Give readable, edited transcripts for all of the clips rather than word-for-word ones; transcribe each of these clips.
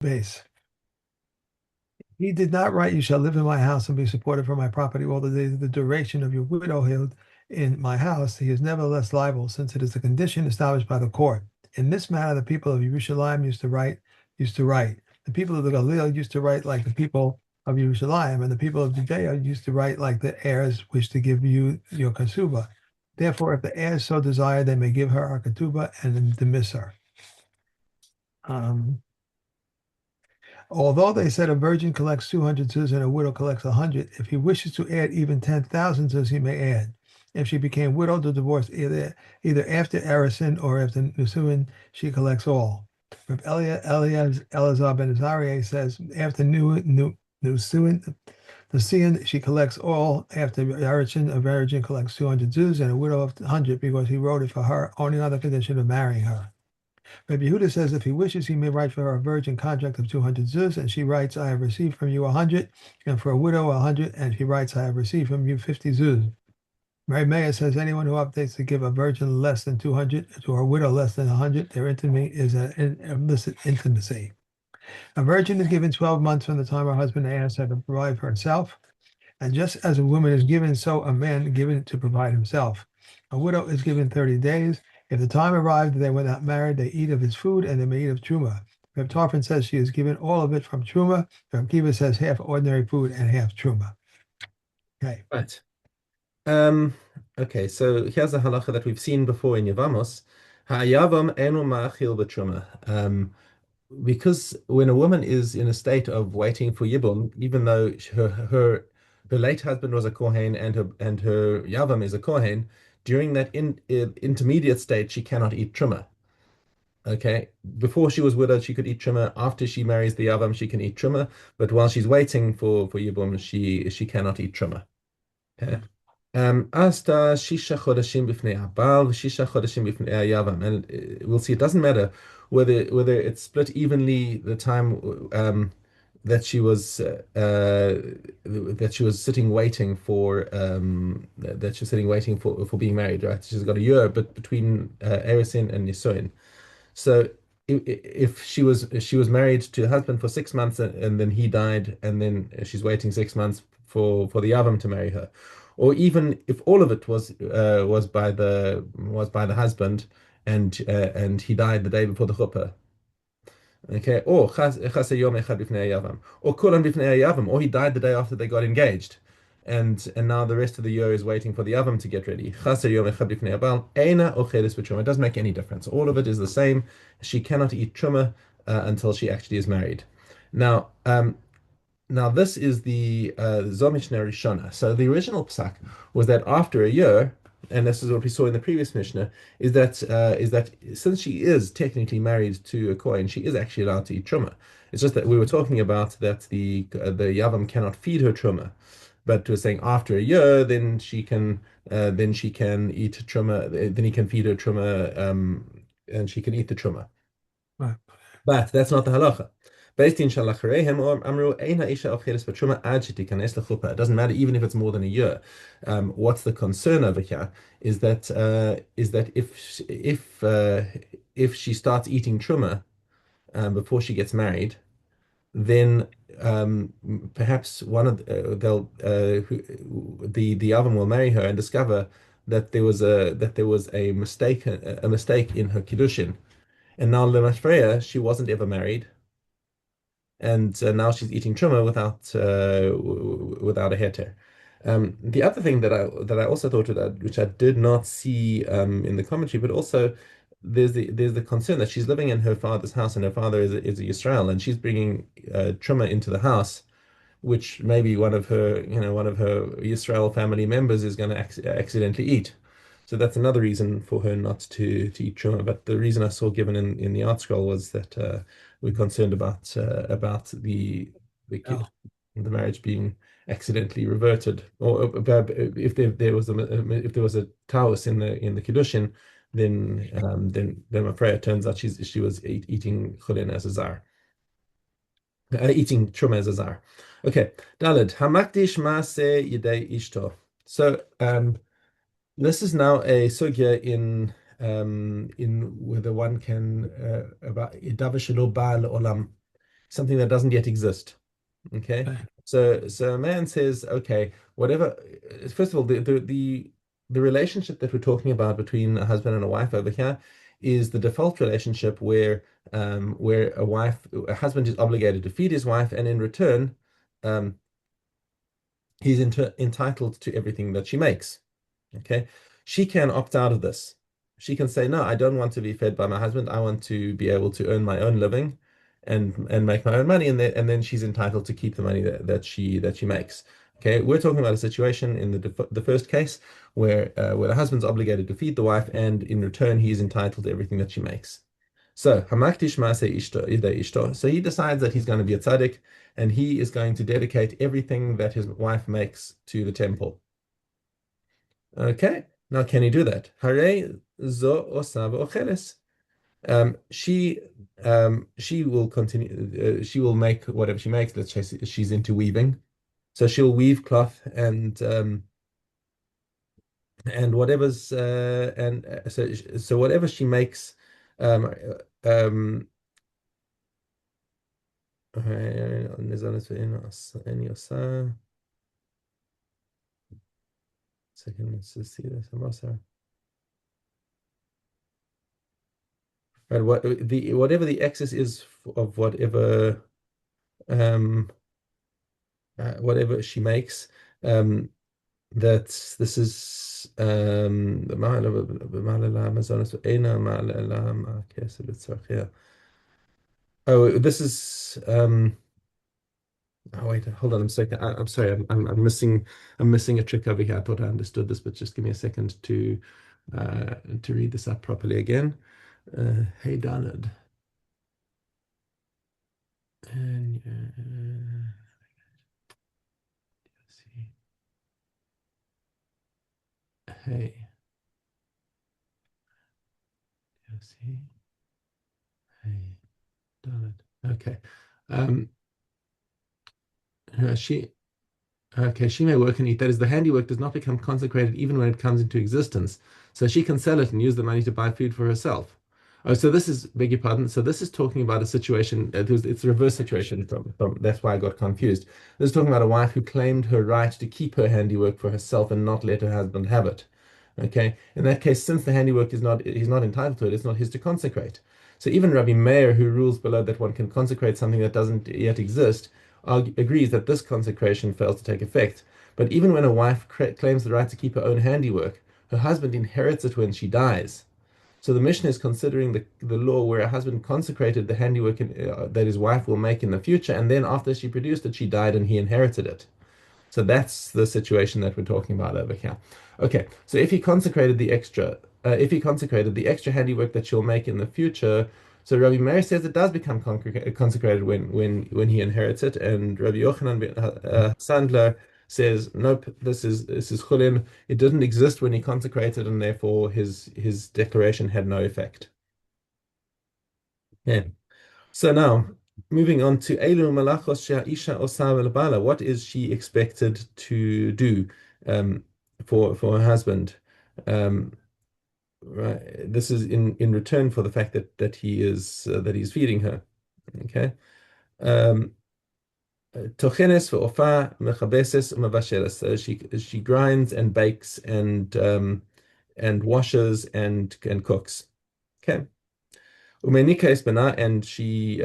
base. He did not write, "You shall live in my house and be supported from my property all the days of the duration of your widowhood in my house." He is nevertheless liable, since it is a condition established by the court. In this matter, the people of Yerushalayim used to write. The people of the Galil used to write like the people of Yerushalayim, and the people of Judea used to write like the heirs wish to give you your ketubah. Therefore, if the heirs so desire, they may give her a ketubah and dismiss her. Um, Although they said a virgin collects 200 zuz and a widow collects 100, if he wishes to add even 10,000 zuz, he may add. If she became widowed or divorced either after Erisin or after Nusuin, she collects all. Reb Elazar ben Azariah says after Nusuin, she collects all. After Erisin, a virgin collects 200 zuz and a widow of 100 because he wrote it for her only on the condition of marrying her. Rabbi Yehuda says if he wishes, he may write for her a virgin contract of 200 zuz, and she writes, "I have received from you 100, and for a widow 100, and she writes, "I have received from you 50 zuz." Rabbi Meir says anyone who updates to give a virgin less than 200 to a widow less than 100, their intimacy is an illicit intimacy. A virgin is given 12 months from the time her husband asks her to provide for herself. And just as a woman is given, so a man is given to provide himself. A widow is given 30 days. If the time arrived they were not married, they eat of his food and they may eat of truma. Reb Tarfon says she is given all of it from truma. Reb Kiva says half ordinary food and half truma. Okay. Right. Um, okay, so here's a halacha that we've seen before in Yevamos. Ha'yavam enu ma'achil b'truma. Because when a woman is in a state of waiting for Yibum, even though her late husband was a Kohen and her Yavam is a Kohen, during that intermediate state, she cannot eat truma. Okay, before she was widowed, she could eat truma. After she marries the Yavam, she can eat truma. But while she's waiting for Yibum, she cannot eat truma. Okay. Asta shisha chodashim b'fnei habal v'shisha chodashim b'fnei hayavam, and we'll see. It doesn't matter whether it's split evenly the time that she was sitting waiting for being married. Right, she's got a year, but between Eresin and Nisuin. So if she was married to her husband for 6 months and then he died and then she's waiting 6 months for the Yavam to marry her, or even if all of it was by the husband and he died the day before the chuppah. Okay, or chas yom echad b'fnei hayavam, or kulan b'fnei hayavam, or he died the day after they got engaged, and now the rest of the year is waiting for the yavam to get ready. Chas yom echad b'fnei habal, eina ocheres b'truma. It doesn't make any difference. All of it is the same. She cannot eat truma until she actually is married. Now, this is the Zomishna Rishona. So the original psak was that after a year, and this is what we saw in the previous Mishnah, is that since she is technically married to a Kohen, she is actually allowed to eat truma. It's just that we were talking about that the Yavam cannot feed her truma, but we're saying after a year, then she can eat truma, then he can feed her truma, and she can eat the truma. Right. But that's not the halacha. Based in Shalacharehem or Amru Eina Isha Ocheres Batruma Ad Shetikanes Lechuppah. It doesn't matter even if it's more than a year. What's the concern over here is that if she starts eating truma before she gets married, then perhaps one of they'll the oven will marry her and discover that there was a mistake in her kiddushin, and now Lemafreya, she wasn't ever married, and now she's eating truma without a heter. The other thing that I also thought about, which I did not see in the commentary, but also there's the concern that she's living in her father's house, and her father is a Yisrael, and she's bringing truma into the house, which maybe one of her Yisrael family members is going to accidentally eat. So that's another reason for her not to eat truma. But the reason I saw given in the art scroll was that we're concerned about Oh, the marriage being accidentally reverted, or if there was a taus in the kiddushin, then Afreya turns out she was eating chulin as a zar, eating truma as a zar. Okay, Daled Hamakdish Maase Yidei Ishto. So this is now a sugya in whether one can about Idavashilo Baal Olam. something that doesn't yet exist. Okay. Okay. So a man says, okay, whatever. First of all, the relationship that we're talking about between a husband and a wife over here is the default relationship where a husband is obligated to feed his wife, and in return, um, he's entitled to everything that she makes. Okay. She can opt out of this. She can say, no, I don't want to be fed by my husband. I want to be able to earn my own living and make my own money. And then she's entitled to keep the money that she makes. Okay. We're talking about a situation in the first case where the husband's obligated to feed the wife, and in return he's entitled to everything that she makes. So Hamaktish Maaseh Ishto. So he decides that he's going to be a tzaddik, and he is going to dedicate everything that his wife makes to the temple. Okay, now can he do that? Hare zo osava ocheles. She she will continue. She will make whatever she makes. Let's say she's into weaving, so she'll weave cloth and whatever's and so whatever she makes. Um, um, second, let's just see this. Right, whatever the excess is of whatever she makes, that this is oh, this is oh wait, hold on a second. I'm sorry, I'm missing a trick over here. I thought I understood this, but just give me a second to read this up properly again. Hey Donald. And let's see. Hey, let's see. Hey, Donald. Okay. Um, she Okay, she may work and eat. That is, the handiwork does not become consecrated even when it comes into existence. So she can sell it and use the money to buy food for herself. Oh, so this is, beg your pardon. So this is talking about a situation. It's a reverse situation that's why I got confused. This is talking about a wife who claimed her right to keep her handiwork for herself and not let her husband have it. Okay. In that case, since the handiwork he's not entitled to it, it's not his to consecrate. So even Rabbi Meir, who rules below that one can consecrate something that doesn't yet exist, agrees that this consecration fails to take effect. But even when a wife claims the right to keep her own handiwork, her husband inherits it when she dies. So the Mishnah is considering the law where a husband consecrated the handiwork that his wife will make in the future, and then after she produced it, she died and he inherited it. So that's the situation that we're talking about over here. Okay, so if he consecrated the extra handiwork that she'll make in the future, so Rabbi Meir says it does become consecrated when he inherits it, and Rabbi Yochanan Sandler says nope, this is chulin. It didn't exist when he consecrated, and therefore his declaration had no effect. Yeah. So now, moving on to Elu Malachos Isha Osav Bala, what is she expected to do for her husband? Um, right, this is in return for the fact that he's feeding her. Okay. Um, Tochenes ve'ofa mechabeses umavasheles. So she grinds and bakes and washes and cooks. Okay. Umenika Espana, and she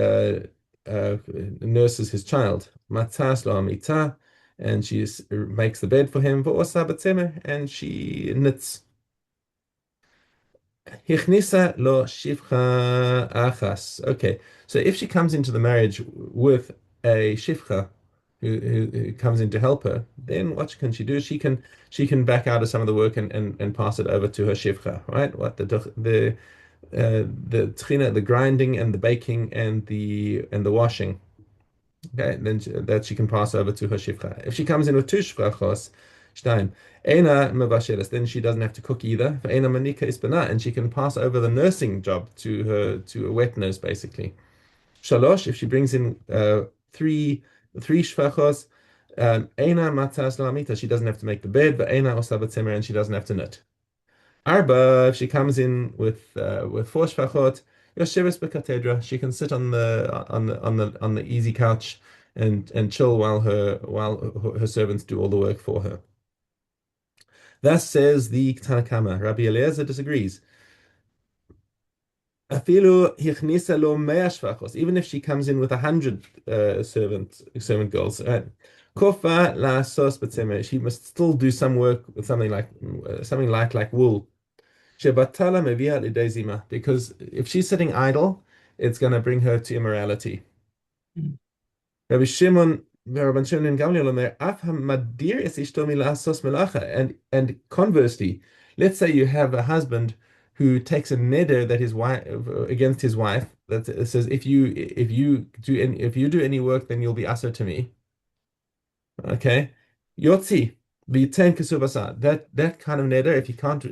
nurses his child. Matzas lo amita, and she makes the bed for him. V'osa batzemer, and she knits. Hichnisa lo shifcha achas. Okay, so if she comes into the marriage with a shifcha who comes in to help her, then what can she do? She can back out of some of the work and pass it over to her shifcha, right? What the tchina, the grinding and the baking and the washing. Okay, then that she can pass over to her shifcha. If she comes in with two shifachos, shtaim, eina mevasheles, then she doesn't have to cook either. For eina manika ispana, and she can pass over the nursing job to a wet nurse basically. Shalosh, if she brings in three shfachos, eina matzas lamita, she doesn't have to make the bed. But eina osabat and she doesn't have to knit. Arba, if she comes in with four shfachot, Yosheves Cathedra. She can sit on the easy couch and chill while her servants do all the work for her. Thus says the Tanakama. Rabbi Eliezer disagrees. Afilu hichnisa lo mea shvachos, even if she comes in with 100 servant girls, right? Kofa la sos b'tzemer, she must still do some work with something like wool. Shebatala mevia lidei zima, because if she's sitting idle, it's going to bring her to immorality. Rabbi Shimon Gamliel Omer, af hamadir es ishto milasos melacha. And conversely, let's say you have a husband who takes a neder that his wife against his wife that says if you do any work, then you'll be aser to me. Okay, yotzi v'ten kesubasa. That kind of neder, if he can't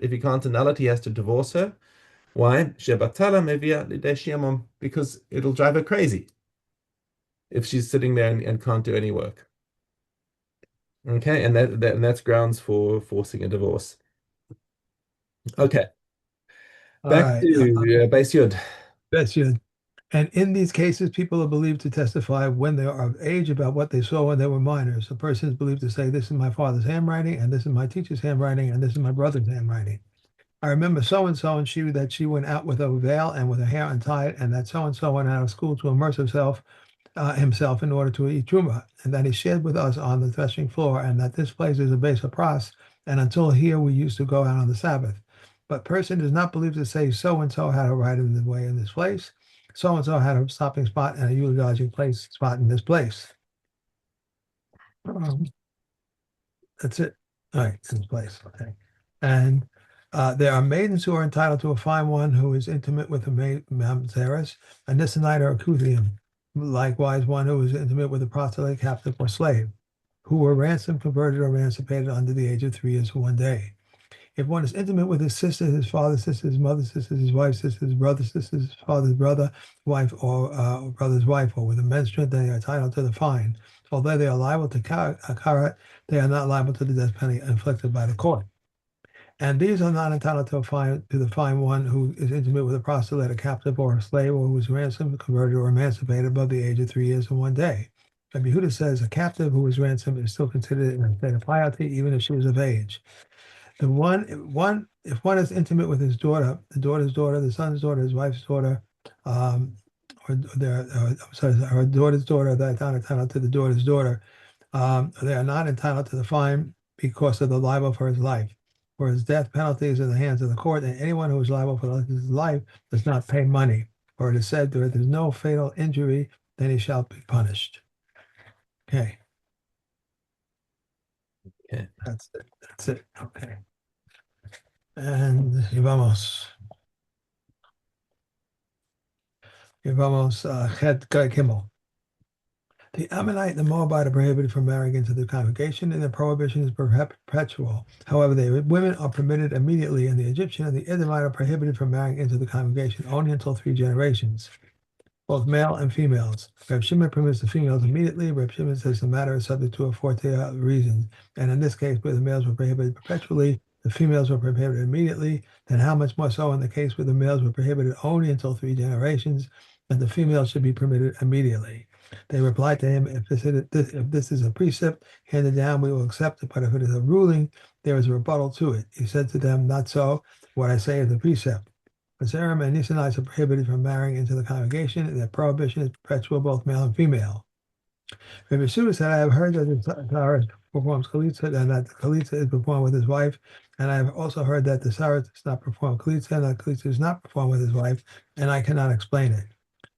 annul it, he has to divorce her. Why? Shebatala mevia lidei shiamom, because it'll drive her crazy if she's sitting there and can't do any work. Okay, and that's grounds for forcing a divorce. Okay, All back right. to Beis Yud. That's good. And in these cases, people are believed to testify when they are of age about what they saw when they were minors. A person is believed to say, "This is my father's handwriting, and this is my teacher's handwriting, and this is my brother's handwriting. I remember so and so, and she went out with a veil and with her hair untied, and that so and so went out of school to immerse himself in order to eat truma, and that he shared with us on the threshing floor, and that this place is a base of pras, and until here we used to go out on the Sabbath. But person is not believed to say so and so had a right in the way in this place, so and so had a stopping spot and a utilizing place spot in this place. Um, that's it. All right, in this place. Okay, and there are maidens who are entitled to a fine one who is intimate with a mamzeres, a Nisonite or a Kuthium. Likewise, one who is intimate with a proselyte, captive, or slave, who were ransomed, converted, or emancipated under the age of 3 years for one day. If one is intimate with his sister, his father's sister, his mother's sister, his wife's sister, his brother's sister, his father's brother, wife, or brother's wife, or with a menstruant, they are entitled to the fine. Although they are liable to karet, they are not liable to the death penalty inflicted by the court. And these are not entitled to the fine one who is intimate with a proselyte, a captive, or a slave, or who is ransomed, converted, or emancipated above the age of 3 years and one day. Rabbi Yehuda says a captive who is ransomed is still considered in a state of piety, even if she was of age. If one is intimate with his daughter, the daughter's daughter, the son's daughter, his wife's daughter, um, her daughter's daughter, they're not entitled to the daughter's daughter. They are not entitled to the fine because of the libel for his life. For his death penalty is in the hands of the court, and anyone who is liable for his life does not pay money. For it is said that if there is no fatal injury, then he shall be punished. Okay, Okay. that's it. That's it. Okay. And y vamos, Chet Kimmel. The Ammonite and the Moabite are prohibited from marrying into the congregation, and the prohibition is perpetual. However, the women are permitted immediately, and the Egyptian and the Edomite are prohibited from marrying into the congregation only until 3 generations, both male and females. Reb Shimon permits the females immediately. Reb Shimon says the matter is subject to a forte reason, and in this case, where the males were prohibited perpetually, the females were prohibited immediately. Then how much more so in the case where the males were prohibited only until 3 generations, and the females should be permitted immediately? They replied to him, if this is a precept handed down, we will accept it, but if it is a ruling, there is a rebuttal to it. He said to them, not so. What I say is a precept. Azerim and Nisanites are prohibited from marrying into the congregation, and their prohibition is perpetual, both male and female. Rabbi Shua said, I have heard that the Tzaris performs Chalitza, and that the Chalitza is performed with his wife, and I have also heard that the Tzaris does not perform Chalitza, and that Chalitza is not performed with his wife, and I cannot explain it.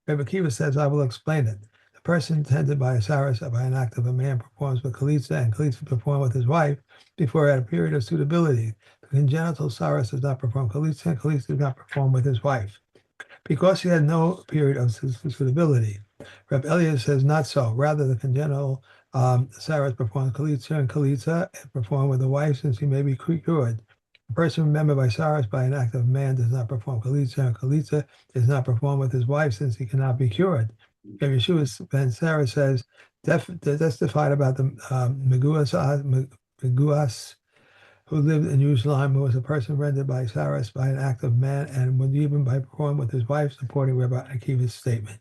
Rabbi Kiva says, I will explain it. The person tended by a Tzaris or by an act of a man performs with Chalitza, and Chalitza performed with his wife before at a period of suitability. The congenital Tzaris does not perform Chalitza, and Chalitza does not perform with his wife because he had no period of suitability. Reb Eliezer says not so. Rather, the congenital Tzaris performs Chalitza, and Chalitza performed with the wife since he may be cured. A person remembered by Tzaris by an act of man does not perform Chalitza, and Chalitza is not performed with his wife since he cannot be cured. Rabbi Yeshua ben Sarah says, testified about the Meguas, who lived in Jerusalem, who was a person rendered by Cyrus by an act of man, and would even by performing with his wife, supporting Rabbi Akiva's statement.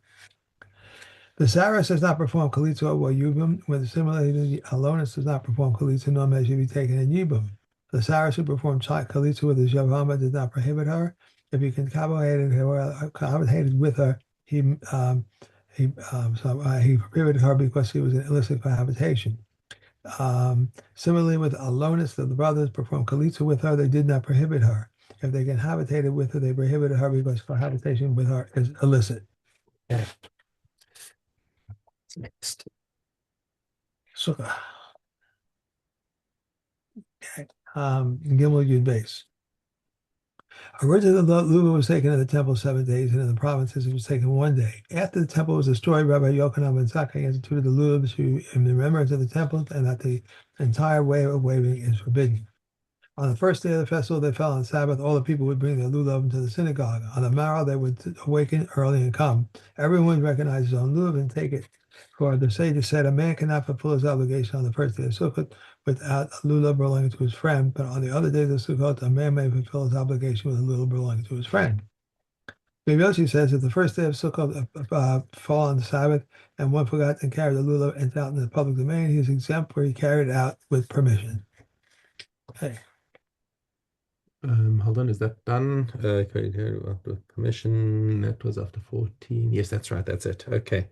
The Saras does not perform Kalitza or Yubim, when similarly the Alonis does not perform Kalitza, nor may she be taken in Yibum. The Saras who perform Kalitza with his Yavama did not prohibit her. If he can cohabitated with her, he prohibited her because he was an illicit cohabitation. Similarly, with Alonis, the brothers performed Kalitza with her, they did not prohibit her. If they cohabitated with her, they prohibited her because cohabitation with her is illicit. Okay. Next. Sukkah. Okay. Gimel Yud Base. Originally, the Lulav was taken in the temple 7 days, and in the provinces it was taken 1 day. After the temple was destroyed, Rabbi Yochanan ben Zakkai instituted the Lulav in remembrance of the temple, and that the entire way of waving is forbidden. On the first day of the festival, they fell on Sabbath. All the people would bring their lulav into the synagogue. On the morrow, they would awaken early and come. Everyone would recognize his own lulav and take it. For the sages said, a man cannot fulfill his obligation on the first day of Sukkot without a lulav belonging to his friend. But on the other days of Sukkot, a man may fulfill his obligation with a lulav belonging to his friend. Rabbi Yossi says, if the first day of Sukkot fall on the Sabbath and one forgot and carried the lulav and out in the public domain, he is exempt where he carried it out with permission. Okay. Hold on, is that done? With permission, that was after 14. Yes, that's right. That's it. Okay.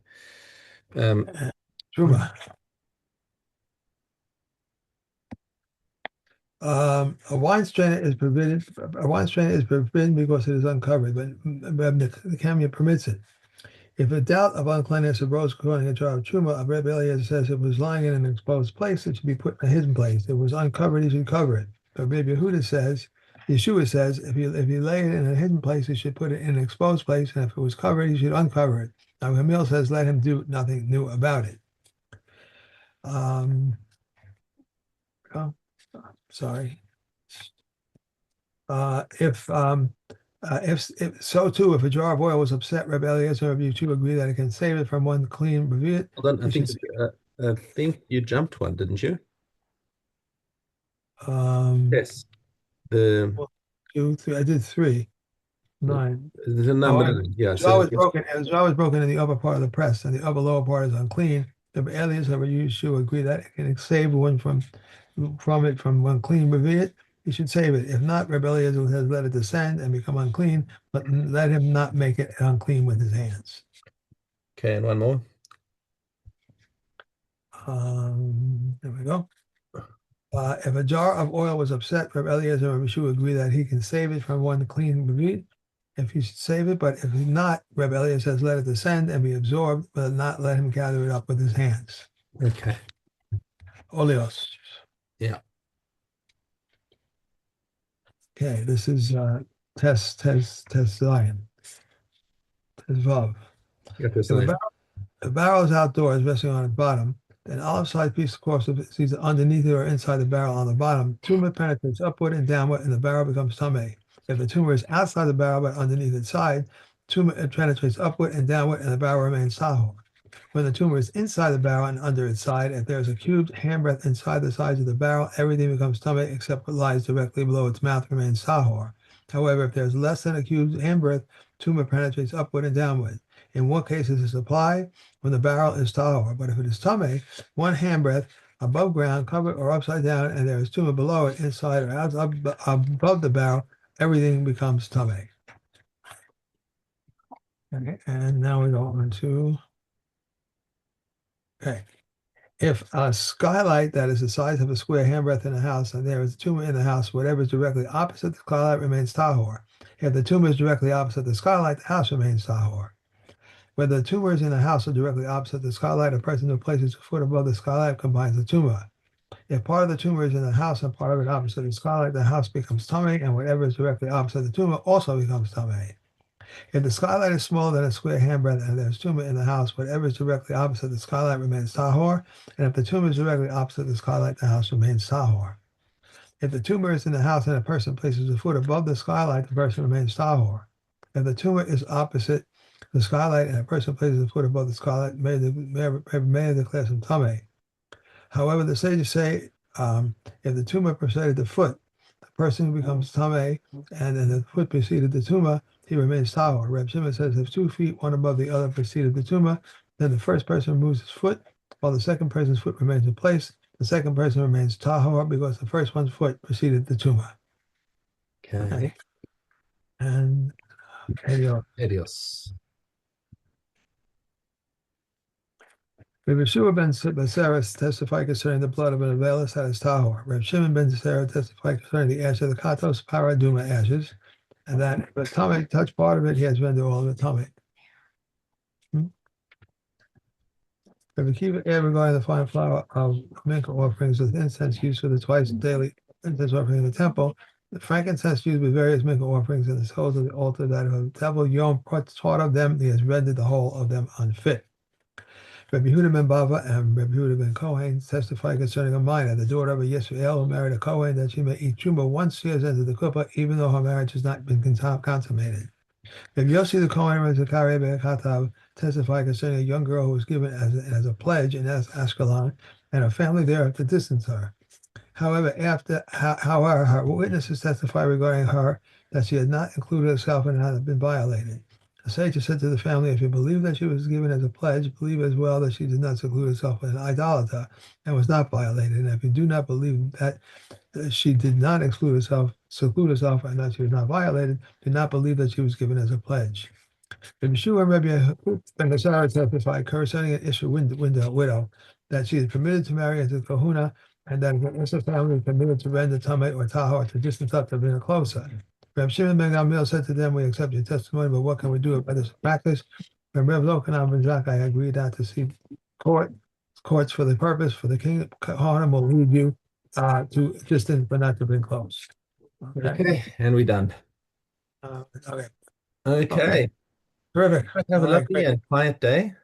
Truma. A wine strainer is forbidden. A wine strainer is forbidden because it is uncovered, but the Kamya permits it. If a doubt of uncleanness arose according to a jar of truma, Rebbe Eliezer says it was lying in an exposed place, it should be put in a hidden place. If it was uncovered, he should cover it. But Rebbe Yeshua says, if you lay it in a hidden place, he should put it in an exposed place, and if it was covered, he should uncover it. Now Hamil says, let him do nothing new about it. Oh, sorry. If so too, if a jar of oil was upset, Rebbe Eliezer and Rabbi Yeshua agree that it can save it from one clean reveal. Hold on, I think you jumped one, didn't you? Yes. The 1, 2, 3. I did 3, 9. the Oh, number, yeah. the So jar was broken. The jar was broken in the upper part of the press, and the upper lower part is unclean. Rebbe Eliezer and Rabbi Yeshua agree that it can save one from one clean reveal. He should save it. If not, Rebbe Eliezer has let it descend and become unclean, but let him not make it unclean with his hands. Okay, and one more. There we go. If a jar of oil was upset, Rebbe Eliezer and Yeshua agree that he can save it from one clean reveal. If he should save it, but if not, Rebbe Eliezer says let it descend and be absorbed, but not let him gather it up with his hands. Okay. Oleos. Yeah. Okay, this is test Zion. Test Vav. If the barrel is outdoors, resting on its bottom, then olive-sized piece of course is either underneath it or inside the barrel on the bottom. Tumor penetrates upward and downward, and the barrel becomes tameh. If the tumor is outside the barrel but underneath its side, tumor penetrates upward and downward, and the barrel remains tahor. When the tumor is inside the barrel and under its side, if there is a cubed handbreadth inside the sides of the barrel, everything becomes tameh except what lies directly below its mouth remains tahor. However, if there is less than a cubed handbreadth, tumor penetrates upward and downward. In one case, this is applied when the barrel is tahor, but if it is tameh, one handbreadth above ground, covered or upside down, and there is tumor below it, inside or out above the barrel, everything becomes tameh. Okay, and now we go on to. Okay. If a skylight that is the size of a square handbreadth in a house and there is a tumor in the house, whatever is directly opposite the skylight remains tahor. If the tumor is directly opposite the skylight, the house remains tahor. Whether the tumor is in the house or directly opposite the skylight, a person who places a foot above the skylight combines the tumor. If part of the tumor is in the house and part of it opposite the skylight, the house becomes tameh, and whatever is directly opposite the tumor also becomes tameh. If the skylight is smaller than a square handbreadth and there's tumor in the house, whatever is directly opposite the skylight remains tahor, and if the tumor is directly opposite the skylight, the house remains tahor. If the tumor is in the house and a person places a foot above the skylight, the person remains tahor. If the tumor is opposite the skylight and a person places a foot above the skylight, may declare some tameh. However, the sages say if the tumor preceded the foot, person who becomes Tameh and then the foot preceded the Tuma, he remains Tahor. Reb Shimon says if 2 feet, one above the other, preceded the Tuma, then the first person removes his foot while the second person's foot remains in place. The second person remains Tahor because the first one's foot preceded the Tuma. Okay. Okay. And Adios. Adios. Reb Yeshua ben Beseres testified concerning the blood of an Avelis that is Tahor. Reb Shimon ben Beseres testified concerning the ash of the Katos Paraduma ashes, and that if a Tomei touched part of it, he has rendered all of the Tomei. Reb Akiva add regarding the fine flour of Mincha offerings with incense used for the twice daily incense offering in the temple, the frankincense used with various Mincha offerings and the souls of the altar that if the devil Yom taught of them, he has rendered the whole of them unfit. Rabbi Yehuda ben Bava and Rabbi Yehuda ben Kohen testify concerning a minor, the daughter of a Yisrael who married a Kohen, that she may eat truma once she has entered the kuppah, even though her marriage has not been consummated. Rabbi Yossi the Kohen and Zechariah ben Katav testify concerning a young girl who was given as a pledge in Ashkelon, and her family there have to distance her. However, her witnesses testify regarding her that she had not included herself and had been violated. The sage said to the family, if you believe that she was given as a pledge, believe as well that she did not seclude herself with an idolater and was not violated. And if you do not believe that she did not seclude herself, and that she was not violated, do not believe that she was given as a pledge. Rabbi Yeshua and Rabbi Ben Gazzara testified concerning an Isha widow that she is permitted to marry into kahuna, and that if an Isha family is permitted to render tamei or tahor to distance up to being closer. Rabbi Shimon ben Gamliel said to them, "We accept your testimony, but what can we do about this practice?" And Rabbi Yochanan ben Zakkai agreed not to seek courts for the purpose, for the king Kohanim will lead you to distance, but not to bring close. Okay. Okay, and we're done. Okay. Okay. Okay. Terrific. Have All a right. lovely Great. and quiet day.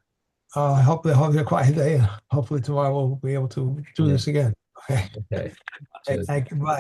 Hope you a quiet day. Hopefully tomorrow we'll be able to do Yeah. this again. Okay. Okay. Okay. Cheers. Thank you. Bye.